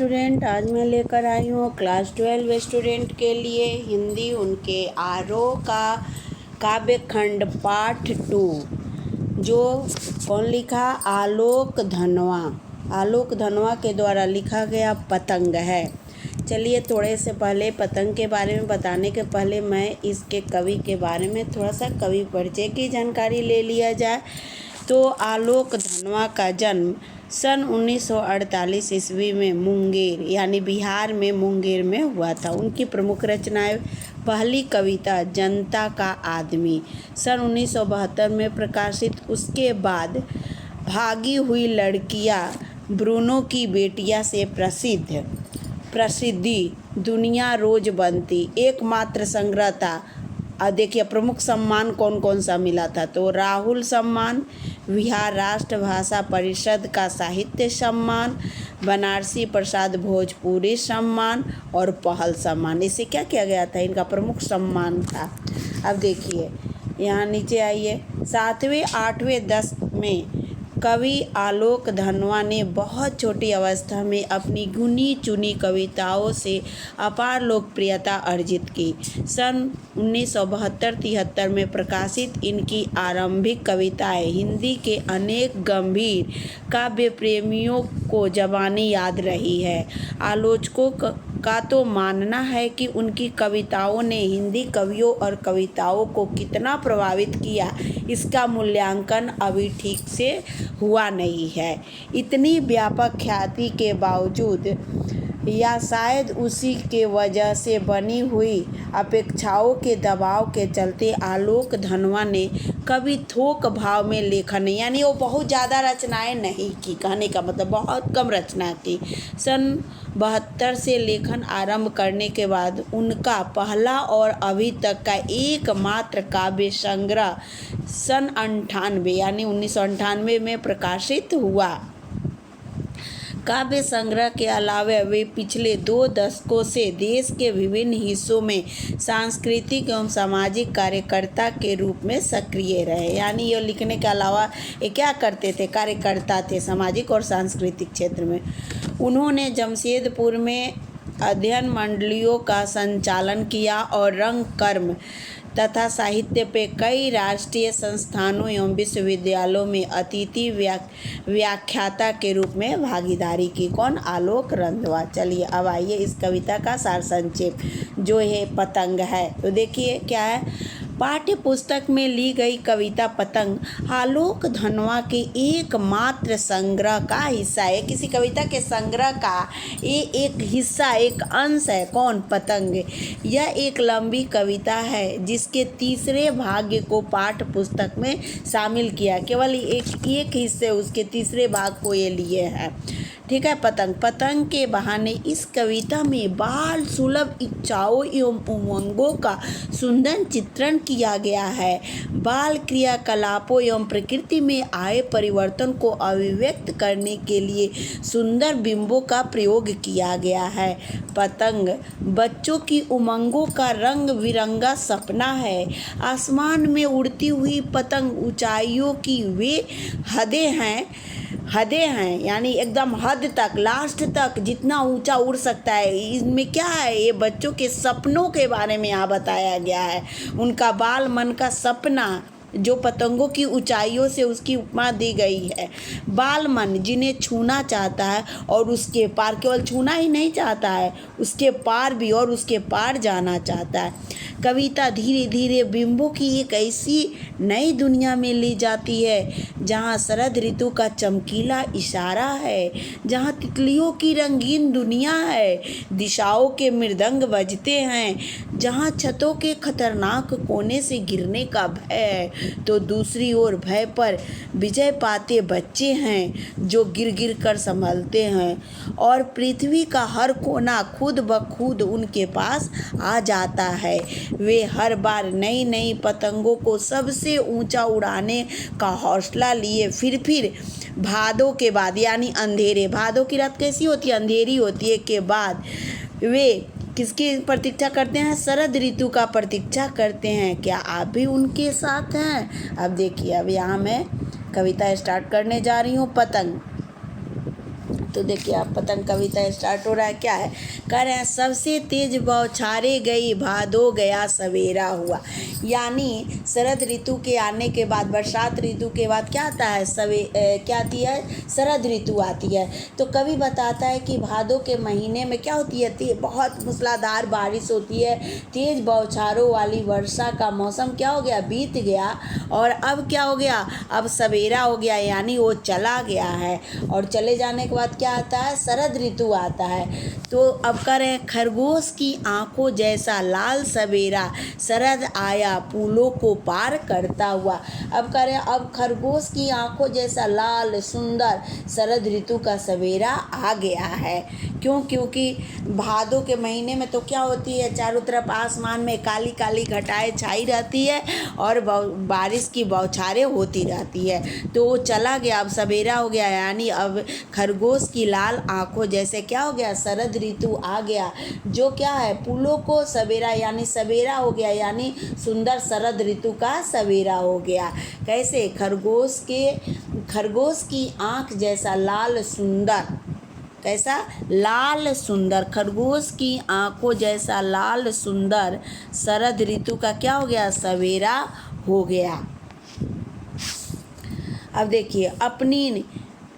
Student, आज मैं लेकर आई हूँ क्लास 12 स्टूडेंट के लिए हिंदी उनके आरोह का काव्य खंड पाठ 2 जो कौन लिखा? आलोक धनवा। आलोक धनवा के द्वारा लिखा गया पतंग है। चलिए थोड़े से पहले पतंग के बारे में बताने के पहले मैं इसके कवि के बारे में थोड़ा सा कवि परिचय की जानकारी ले लिया जाए। तो आलोक धनवा का जन्म सन 1948 ईस्वी में मुंगेर यानी बिहार में मुंगेर में हुआ था। उनकी प्रमुख रचनाएं पहली कविता जनता का आदमी सन 1972 में प्रकाशित, उसके बाद भागी हुई लड़कियां, ब्रूनो की बेटियां से प्रसिद्धि, दुनिया रोज बनती, एकमात्र संग्रह था। देखिए प्रमुख सम्मान कौन कौन सा मिला था, तो राहुल सम्मान, बिहार राष्ट्र भाषा परिषद का साहित्य सम्मान, बनारसी प्रसाद भोजपुरी सम्मान और पहल सम्मान। इसे क्या किया गया था? इनका प्रमुख सम्मान था। अब देखिए यहाँ नीचे आइए। 7वें 8वें दशक में कवि आलोक धनवा ने बहुत छोटी अवस्था में अपनी गुनी चुनी कविताओं से अपार लोकप्रियता अर्जित की। सन 1972-73 में प्रकाशित इनकी आरंभिक कविताएं हिंदी के अनेक गंभीर काव्य प्रेमियों को ज़बानी याद रही है। आलोचकों का तो मानना है कि उनकी कविताओं ने हिंदी कवियों और कविताओं को कितना प्रभावित किया, इसका मूल्यांकन अभी ठीक से हुआ नहीं है। इतनी व्यापक ख्याति के बावजूद या शायद उसी के वजह से बनी हुई अपेक्षाओं के दबाव के चलते आलोक धनवा ने कभी थोक भाव में लेखन यानी वो बहुत ज़्यादा रचनाएं नहीं की, कहने का मतलब बहुत कम रचना की। सन 72 से लेखन आरंभ करने के बाद उनका पहला और अभी तक का एकमात्र काव्य संग्रह सन 98 यानी 1998 में प्रकाशित हुआ। काव्य संग्रह के अलावा वे पिछले 2 दशकों से देश के विभिन्न हिस्सों में सांस्कृतिक एवं सामाजिक कार्यकर्ता के रूप में सक्रिय रहे। यानी ये लिखने के अलावा ये क्या करते थे? कार्यकर्ता थे सामाजिक और सांस्कृतिक क्षेत्र में। उन्होंने जमशेदपुर में अध्ययन मंडलियों का संचालन किया और रंग कर्म तथा साहित्य पे कई राष्ट्रीय संस्थानों एवं विश्वविद्यालयों में अतिथि व्याख्याता के रूप में भागीदारी की। कौन? आलोक धनवा। चलिए अब आइए इस कविता का सार संक्षेप जो है पतंग है। तो देखिए क्या है, पाठ्य पुस्तक में ली गई कविता पतंग आलोक धनवा के एकमात्र संग्रह का हिस्सा है। किसी कविता के संग्रह का ये एक हिस्सा, एक अंश है। कौन? पतंग। यह एक लंबी कविता है जिसके तीसरे भाग को पाठ्य पुस्तक में शामिल किया, केवल एक हिस्से उसके तीसरे भाग को ये लिए हैं। ठीक है। पतंग के बहाने इस कविता में बाल सुलभ इच्छाओं एवं उमंगों का सुंदर चित्रण किया गया है। बाल क्रियाकलापों एवं प्रकृति में आए परिवर्तन को अभिव्यक्त करने के लिए सुंदर बिंबों का प्रयोग किया गया है। पतंग बच्चों की उमंगों का रंग बिरंगा सपना है। आसमान में उड़ती हुई पतंग ऊंचाइयों की वे हदें हैं यानी एकदम हद तक, लास्ट तक जितना ऊंचा उड़ सकता है। इसमें क्या है? ये बच्चों के सपनों के बारे में यहाँ बताया गया है। उनका बाल मन का सपना जो पतंगों की ऊंचाइयों से उसकी उपमा दी गई है। बाल मन जिन्हें छूना चाहता है और उसके पार, केवल छूना ही नहीं चाहता है, उसके पार भी और उसके पार जाना चाहता है। कविता धीरे धीरे बिंबों की एक ऐसी नई दुनिया में ले जाती है जहाँ शरद ऋतु का चमकीला इशारा है, जहाँ तितलियों की रंगीन दुनिया है, दिशाओं के मृदंग बजते हैं, जहाँ छतों के खतरनाक कोने से गिरने का भय है, तो दूसरी ओर भय पर विजय पाते बच्चे हैं जो गिर गिर कर संभलते हैं और पृथ्वी का हर कोना खुद ब खुद उनके पास आ जाता है। वे हर बार नई नई पतंगों को सबसे ऊंचा उड़ाने का हौसला लिए फिर भादों के बाद यानी अंधेरे, भादों की रात कैसी होती है? अंधेरी होती है। के बाद वे किसकी प्रतीक्षा करते हैं? शरद ऋतु का प्रतीक्षा करते हैं। क्या आप भी उनके साथ हैं? अब देखिए, अब यहाँ मैं कविता स्टार्ट करने जा रही हूँ। पतंग तो देखिए आप पतंग कविता स्टार्ट हो रहा है। क्या है, कह रहे हैं सबसे तेज बौछारे गई, भादो गया सवेरा हुआ। यानी शरद ऋतु के आने के बाद, बरसात ऋतु के बाद क्या आता है, क्या आती है, शरद ऋतु आती है। तो कवि बताता है कि भादो के महीने में क्या होती है, बहुत मूसलाधार बारिश होती है, तेज बौछारों वाली वर्षा का मौसम क्या हो गया, बीत गया। और अब क्या हो गया, अब सवेरा हो गया, यानी वो चला गया है। और चले जाने के बाद क्या आता है, शरद ऋतु आता है। तो अब कह रहे हैं खरगोश की आंखों जैसा लाल सवेरा, शरद आया फूलों को पार करता हुआ। अब कह रहे हैं अब खरगोश की आंखों जैसा लाल सुंदर शरद ऋतु का सवेरा आ गया है। क्यों, क्योंकि भादों के महीने में तो क्या होती है, चारों तरफ आसमान में काली काली घटाएं छाई रहती है और बारिश की बौछारें होती रहती है। तो वो चला गया, अब सवेरा हो गया, यानी अब खरगोश की लाल आंखों जैसे क्या हो गया, शरद ऋतु आ गया, जो क्या है, फूलों को सवेरा, यानी सवेरा हो गया, यानी सुंदर शरद ऋतु का सवेरा हो गया। कैसे, खरगोश की आंख जैसा लाल सुंदर, कैसा, लाल सुंदर, खरगोश की आंखों जैसा लाल सुंदर शरद ऋतु का क्या हो गया, सवेरा हो गया। अब देखिए अपनी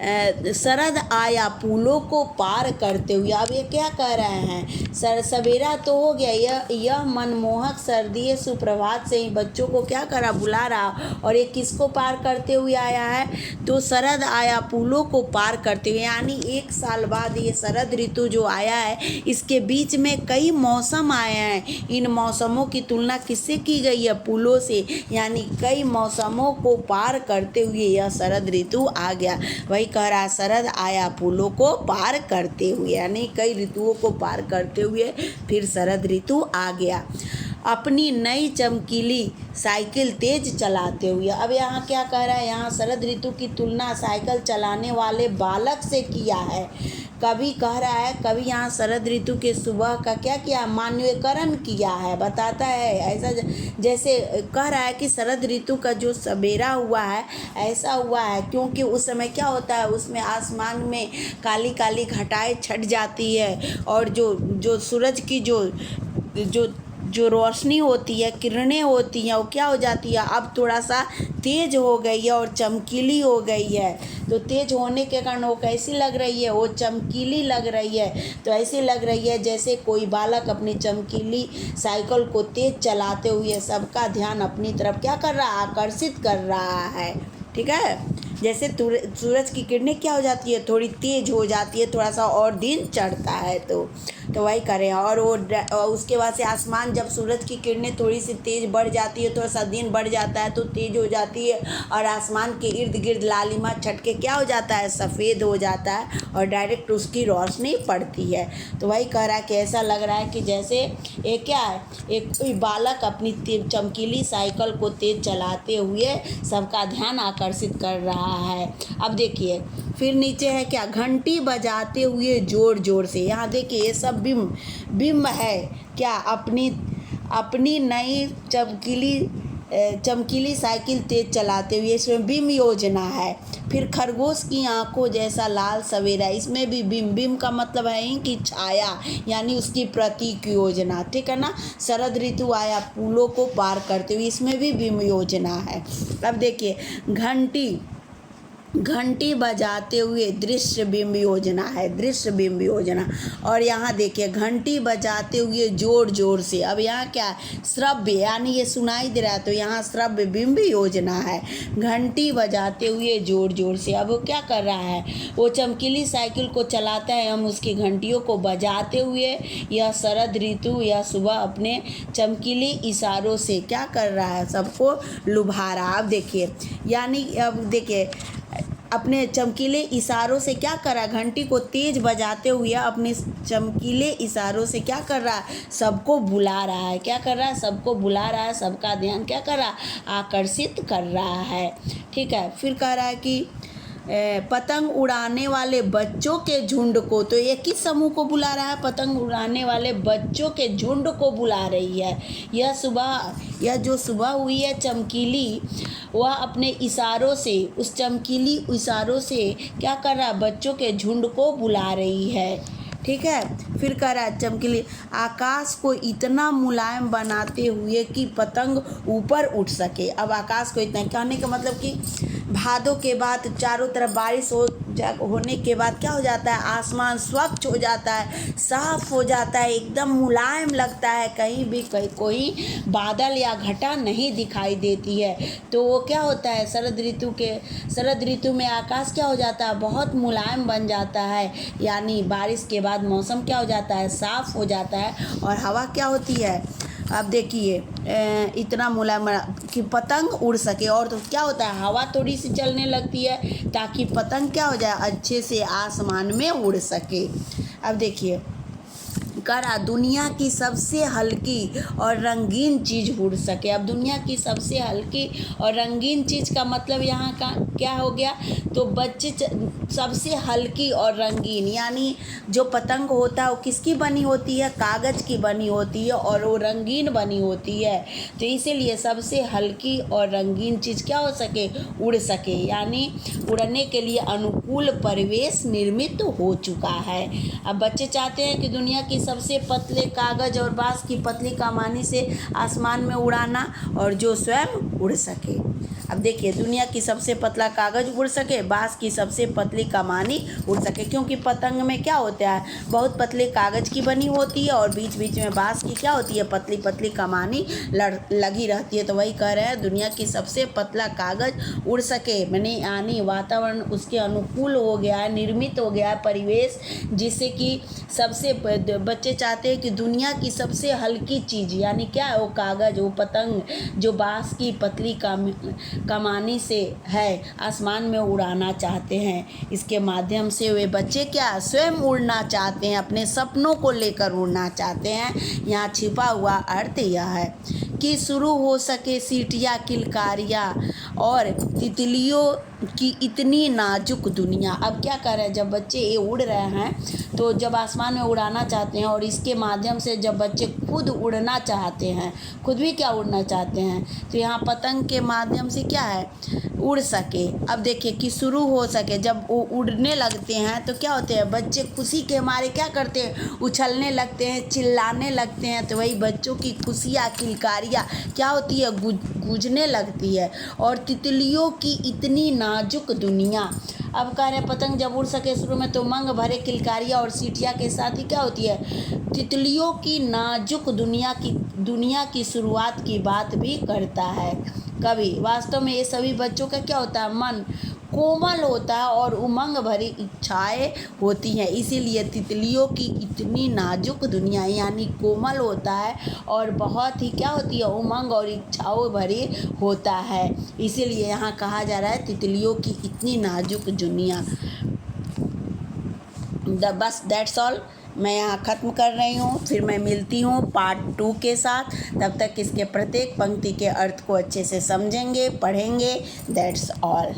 शरद आया फूलों को पार करते हुए। अब ये क्या कह रहे हैं, सवेरा तो हो गया, यह मनमोहक सर्दीय सुप्रभात से ही बच्चों को क्या करा, बुला रहा। और ये किसको पार करते हुए आया है, तो शरद आया फूलों को पार करते हुए, यानी 1 साल बाद ये शरद ऋतु जो आया है, इसके बीच में कई मौसम आए हैं। इन मौसमों की तुलना किससे की गई है, फूलों से, यानी कई मौसमों को पार करते हुए यह शरद ऋतु आ गया। वही कह रहा, शरद आया फूलों को पार करते हुए, यानी कई ऋतुओं को पार करते हुए फिर शरद ऋतु आ गया। अपनी नई चमकीली साइकिल तेज चलाते हुए। अब यहाँ क्या कह रहा है, यहाँ शरद ऋतु की तुलना साइकिल चलाने वाले बालक से किया है। कवि कह रहा है, कवि यहाँ शरद ऋतु के सुबह का क्या किया, मानवीकरण किया है, बताता है ऐसा, जैसे कह रहा है कि शरद ऋतु का जो सवेरा हुआ है ऐसा हुआ है क्योंकि उस समय क्या होता है, उसमें आसमान में काली काली घटाएं छट जाती है और जो सूरज की जो रोशनी होती है, किरणें होती हैं, वो क्या हो जाती है, अब थोड़ा सा तेज हो गई है और चमकीली हो गई है। तो तेज होने के कारण वो कैसी लग रही है, वो चमकीली लग रही है। तो ऐसी लग रही है जैसे कोई बालक अपनी चमकीली साइकिल को तेज चलाते हुए सबका ध्यान अपनी तरफ क्या कर रहा है, आकर्षित कर रहा है। ठीक है, जैसे सूरज की किरणें क्या हो जाती है, थोड़ी तेज हो जाती है, थोड़ा सा और दिन चढ़ता है। तो वही करें। और वो उसके बाद से आसमान, जब सूरज की किरणें थोड़ी सी तेज़ बढ़ जाती है, थोड़ा सा दिन बढ़ जाता है तो तेज़ हो जाती है और आसमान के इर्द गिर्द लालिमा छट के क्या हो जाता है, सफ़ेद हो जाता है और डायरेक्ट उसकी रोशनी पड़ती है। तो वही कह रहा है कि ऐसा लग रहा है कि जैसे एक क्या है, एक कोई बालक अपनी चमकीली साइकिल को तेज़ चलाते हुए सबका ध्यान आकर्षित कर रहा है। अब देखिए फिर नीचे है क्या, घंटी बजाते हुए ज़ोर ज़ोर से। यहाँ देखिए ये सब बिम्ब है क्या, अपनी नई चमकीली साइकिल तेज चलाते हुए, इसमें बिम्ब योजना है। फिर खरगोश की आंखों जैसा लाल सवेरा, इसमें भी बिम्ब का मतलब है कि छाया, यानी उसकी प्रतीक योजना। ठीक है ना, शरद ऋतु आया फूलों को पार करते हुए, इसमें भी बिम्ब योजना है। अब देखिए घंटी बजाते हुए दृश्य बिंब योजना है, दृश्य बिंब योजना। और यहाँ देखिए घंटी बजाते हुए जोर जोर से। अब यहाँ क्या, श्रव्य, यानी ये सुनाई दे रहा है, तो यहाँ श्रव्य बिंब योजना है। घंटी बजाते हुए जोर जोर से। अब वो क्या कर रहा है, वो चमकीली साइकिल को चलाता है, हम उसकी घंटियों को बजाते हुए यह शरद ऋतु यह सुबह अपने चमकीले इशारों से क्या कर रहा है, सबको लुभा रहा। अब देखिए, यानी अब देखिए अपने चमकीले इशारों से क्या कर रहा है, घंटी को तेज बजाते हुए अपने चमकीले इशारों से क्या कर रहा है, सबको बुला रहा है। क्या कर रहा है, सबको बुला रहा है, सबका ध्यान क्या कर रहा है, आकर्षित कर रहा है। ठीक है, फिर कह रहा है कि पतंग उड़ाने वाले बच्चों के झुंड को, तो एक ही समूह को बुला रहा है, पतंग उड़ाने वाले बच्चों के झुंड को बुला रही है। यह जो सुबह हुई है चमकीली, वह अपने इशारों से, उस चमकीली इशारों से क्या कर रहा है, बच्चों के झुंड को बुला रही है। ठीक है, फिर कह रहा है चमकीली आकाश को इतना मुलायम बनाते हुए कि पतंग ऊपर उठ सके। अब आकाश को इतना कहने का मतलब कि भादों के बाद चारों तरफ बारिश होने के बाद क्या हो जाता है, आसमान स्वच्छ हो जाता है, साफ हो जाता है, एकदम मुलायम लगता है, कहीं भी कोई बादल या घटा नहीं दिखाई देती है। तो वो क्या होता है, शरद ऋतु में आकाश क्या हो जाता है, बहुत मुलायम बन जाता है, यानी बारिश के बाद मौसम क्या हो जाता है, साफ हो जाता है। और हवा क्या होती है, अब देखिए इतना मुलायम कि पतंग उड़ सके। और तो क्या होता है, हवा थोड़ी सी चलने लगती है ताकि पतंग क्या हो जाए, अच्छे से आसमान में उड़ सके। अब देखिए करा दुनिया की सबसे हल्की और रंगीन चीज़ उड़ सके। अब दुनिया की सबसे हल्की और रंगीन चीज़ का मतलब यहाँ का क्या हो गया, तो बच्चे सबसे हल्की और रंगीन, यानी जो पतंग होता है वो किसकी बनी होती है, कागज़ की बनी होती है और वो रंगीन बनी होती है। तो इसीलिए सबसे हल्की और रंगीन चीज़ क्या हो सके, उड़ सके, यानी उड़ने के लिए अनुकूल परिवेश निर्मित हो चुका है। अब बच्चे चाहते हैं कि दुनिया की सबसे पतले कागज़ और बाँस की पतली कमानी से आसमान में उड़ाना और जो स्वयं उड़ सके। अब देखिए दुनिया की सबसे पतला कागज़ उड़ सके, बाँस की सबसे पतली कमानी उड़ सके, क्योंकि पतंग में क्या होता है, बहुत पतले कागज़ की बनी होती है और बीच बीच में बाँस की क्या होती है, पतली पतली कमानी लगी रहती है। तो वही कह रहे हैं दुनिया की सबसे पतला कागज़ उड़ सके, मैंने यानी वातावरण उसके अनुकूल हो गया है, निर्मित हो गया है परिवेश, जिससे कि सबसे बच्चे चाहते हैं कि दुनिया की सबसे हल्की चीज़ यानी क्या है, वो कागज़, वो पतंग जो बाँस की पतली कमानी से है आसमान में उड़ाना चाहते हैं। इसके माध्यम से वे बच्चे क्या स्वयं उड़ना चाहते हैं, अपने सपनों को लेकर उड़ना चाहते हैं। यहाँ छिपा हुआ अर्थ यह है कि शुरू हो सके सीटियाँ किलकारियाँ और तितलियों की इतनी नाजुक दुनिया। अब क्या कर रहे हैं, जब बच्चे ये उड़ रहे हैं तो जब आसमान में उड़ाना चाहते हैं और इसके माध्यम से जब बच्चे खुद उड़ना चाहते हैं, खुद भी क्या उड़ना चाहते हैं, तो यहाँ पतंग के माध्यम से क्या है, उड़ सके। अब देखिए कि शुरू हो सके, जब वो उड़ने लगते हैं तो क्या होते हैं, बच्चे खुशी के मारे क्या करते हैं, उछलने लगते हैं, चिल्लाने लगते हैं। तो वही बच्चों की खुशियाँ किलकारियाँ क्या होती है, गूंजने लगती है। और तितलियों की इतनी नाजुक दुनिया। अब कह रहे पतंग जब उड़ सके शुरू में तो उमंग भरे किलकारियाँ और सीटियाँ के साथ ही क्या होती है, तितलियों की नाजुक दुनिया की शुरुआत की बात भी करता है कवि। वास्तव में ये सभी बच्चों का क्या होता है, मन कोमल होता है और उमंग भरी इच्छाएं होती हैं, इसीलिए तितलियों की इतनी नाजुक दुनिया यानी कोमल होता है और बहुत ही क्या होती है, उमंग और इच्छाओं भरी होता है। इसीलिए यहाँ कहा जा रहा है तितलियों की इतनी नाजुक दुनिया। बस दैट्स ऑल, मैं यहाँ ख़त्म कर रही हूँ। फिर मैं मिलती हूँ पार्ट 2 के साथ। तब तक इसके प्रत्येक पंक्ति के अर्थ को अच्छे से समझेंगे, पढ़ेंगे। That's all.